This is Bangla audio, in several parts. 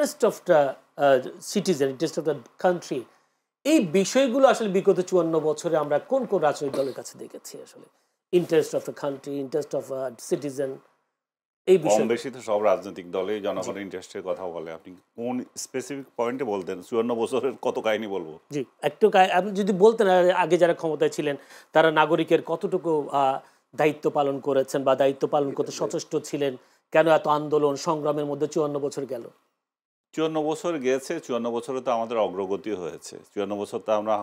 Interest of the citizen, interest of the country, এই বিষয়গুলো আসলে বিগত 54 বছরে আমরা কোন কোন রাজনৈতিক দলের কাছে দেখেছি আসলে? Interest of the country, interest of citizen, এই কম বিষয়। বেশি তো সব রাজনৈতিক দলেই জনগণের ইন্টারেস্টের কথা বলে। আপনি কোন স্পেসিফিক পয়েন্টে বলতেন? 54 বছরের কত কাহিনী বলবো? জি, একটু আপনি যদি বলতেন আগে যারা ক্ষমতায় ছিলেন তারা নাগরিকের কতটুকু দায়িত্ব পালন করেছেন বা দায়িত্ব পালন করতে সচেষ্ট ছিলেন, কেন এত আন্দোলন সংগ্রামের মধ্যে 54 বছর গেল? 54 বছর গেছে, 54 বছরে তো আমাদের অগ্রগতি হয়েছে। 54 বছর তো আমরা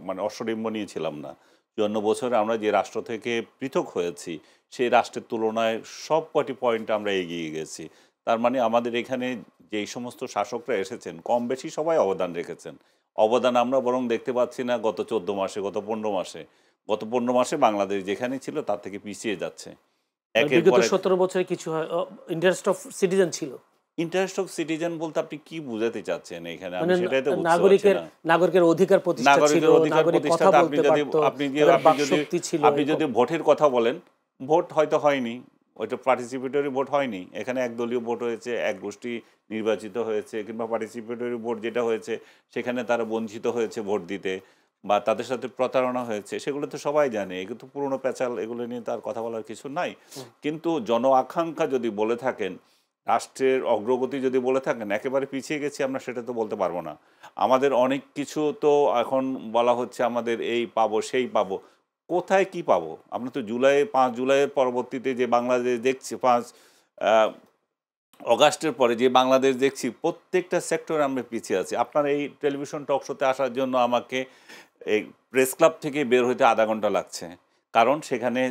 মানে অশ্বডিম্বনীয় ছিলাম না। 54 বছরে আমরা যে রাষ্ট্র থেকে পৃথক হয়েছি, সেই রাষ্ট্রের তুলনায় সব কটি পয়েন্টে আমরা এগিয়ে গেছি। তার মানে আমাদের এখানে যেই সমস্ত শাসকরা এসেছেন, কম বেশি সবাই অবদান রেখেছেন। অবদান আমরা বরং দেখতে পাচ্ছি না গত 14 মাসে, গত 15 মাসে। গত 15 মাসে বাংলাদেশ যেখানে ছিল তার থেকে পিছিয়ে যাচ্ছে। মানে একের বিগত পর এক 17 বছরে কিছু ইন্টারেস্ট অফ সিটিজেন ছিল, ইন্টারেস্ট অফ সিটিজেন বলতে আপনি কি বুঝাতে চাচ্ছেন এখানে? আমি মানে সেটাই তো বুঝতে পারছি নাগরিকের না। নাগরিকের অধিকার প্রতিষ্ঠা ছিল, নাগরিকের অধিকার নাগরিক কথা প্রতিষ্ঠাতে বলতে পারতো, তাদের বাকশক্তি ছিল, আপনি যদি ভোটের কথা বলেন, ভোট হয়তো হয়নি, ওইটা পার্টিসিপেটরি ভোট হয়নি। এখানে একদলীয় ভোট হয়েছে, এক গোষ্ঠী নির্বাচিত হয়েছে, কিংবা পার্টিসিপেটরি ভোট যেটা হয়েছে সেখানে তারা বঞ্চিত হয়েছে ভোট দিতে, বা তাদের সাথে প্রতারণা হয়েছে, সেগুলো তো সবাই জানে। এগুলো তো পুরনো প্যাচাল, এগুলো নিয়ে তো আর কথা বলার কিছু নাই। কিন্তু জন আকাঙ্ক্ষা যদি বলে থাকেন, রাষ্ট্রের অগ্রগতি যদি বলে থাকেন, একেবারে পিছিয়ে গেছি আমরা সেটা তো বলতে পারবো না। আমাদের অনেক কিছু তো এখন বলা হচ্ছে আমাদের এই পাবো সেই পাবো, কোথায় কি পাবো? আমরা তো 5 জুলাইয়ের পরবর্তীতে যে বাংলাদেশ দেখছি, 5 অগাস্টের পরে যে বাংলাদেশ দেখছি, প্রত্যেকটা সেক্টরে আমরা পিছিয়ে আছি। আপনার এই টেলিভিশন টক শোতে আসার জন্য আমাকে এই প্রেস ক্লাব থেকে বের হইতে আধা ঘন্টা লাগছে। কারণ সেখানে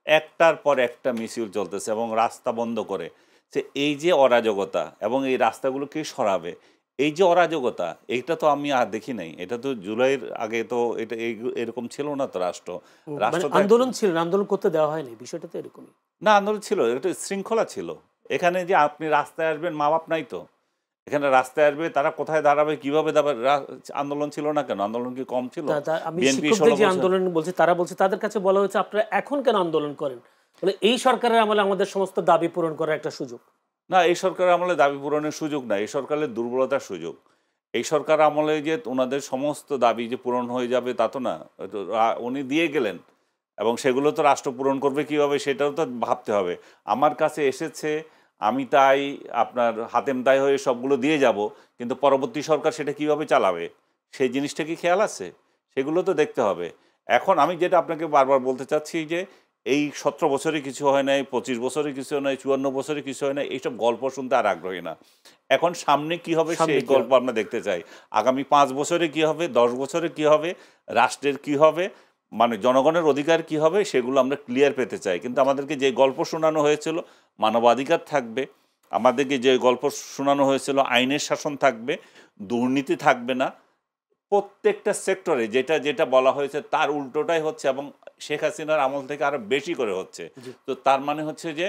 একটার পর একটা মিছিল চলতেছে এবং রাস্তা বন্ধ করে। যে এই যে অরাজকতা এবং এই রাস্তাগুলো কে সরাবে? এই যে অরাজকতা, এইটা তো আমি আর দেখি নাই। এটা তো জুলাইয়ের আগে তো এটা এরকম ছিল না তো রাষ্ট্র। মানে রাষ্ট্র তো আন্দোলন ছিল, আন্দোলন করতে দেওয়া হয়নি, বিষয়টা তো এরকমই। না, আন্দোলন ছিল, এটা শৃঙ্খলা ছিল। এখানে যে আপনি রাস্তায় আসবেন, মা-বাপ নাই তো। এখানে রাস্তায় আসবে, তারা কোথায় দাঁড়াবে, কিভাবে দাঁড়াবে, আন্দোলন ছিল না কেন? আন্দোলন কি কম ছিল? আমি বিএনপি 16 শিক্ষকদের যে বছর আন্দোলন বলছি, তারা বলছে তাদের কাছে বলা হয়েছে আপনারা এখন কেন আন্দোলন করেন, বলে এই সরকারের আমলে আমাদের সমস্ত দাবি পূরণ করার একটা সুযোগ। না, এই সরকারের আমলে দাবি পূরণের সুযোগ না, এই সরকারের দুর্বলতার সুযোগ। এই সরকার আমলে যে ওনাদের সমস্ত দাবি যে পূরণ হয়ে যাবে তা তো না। তো উনি দিয়ে গেলেন এবং সেগুলো তো রাষ্ট্র পূরণ করবে কীভাবে সেটাও তো ভাবতে হবে। আমার কাছে এসেছে, আমি তাই আপনার হাতেম তাই হয়ে সবগুলো দিয়ে যাব, কিন্তু পরবর্তী সরকার সেটা কীভাবে চালাবে সেই জিনিসটা কি খেয়াল আছে? সেগুলো তো দেখতে হবে। এখন আমি যেটা আপনাকে বারবার বলতে চাচ্ছি যে এই 17 বছরে কিছু হয় নাই, 25 বছরে কিছু হয় নাই, 54 বছরে কিছু হয় নাই, এইসব গল্প শুনতে আর আগ্রহী না। এখন সামনে কি হবে সেই গল্প আমরা দেখতে চাই। আগামী 5 বছরে কি হবে, 10 বছরে কি হবে, রাষ্ট্রের কি হবে, মানে জনগণের অধিকার কি হবে, সেগুলো আমরা ক্লিয়ার পেতে চাই। কিন্তু আমাদেরকে যে গল্প শোনানো হয়েছিল মানবাধিকার থাকবে, আমাদেরকে যে গল্প শোনানো হয়েছিল আইনের শাসন থাকবে, দুর্নীতি থাকবে না, প্রত্যেকটা সেক্টরে যেটা যেটা বলা হয়েছে তার উল্টোটাই হচ্ছে এবং শেখ হাসিনার আমল থেকে আরো বেশি করে হচ্ছে। তো তার মানে হচ্ছে যে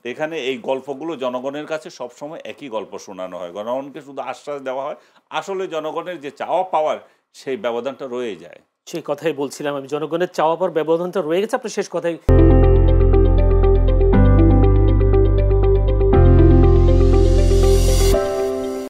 এখানে এই গল্পগুলো জনগণের কাছে সবসময় একই গল্প শোনানো হয়, জনগণকে শুধু আশ্বাস দেওয়া হয়, আসলে জনগণের যে চাওয়া পাওয়ার সেই ব্যবধানটা রয়ে যায়। সেই কথাই বলছিলাম আমি, জনগণের চাওয়া পাওয়ার ব্যবধানটা রয়ে গেছে। আপনার শেষ কথাই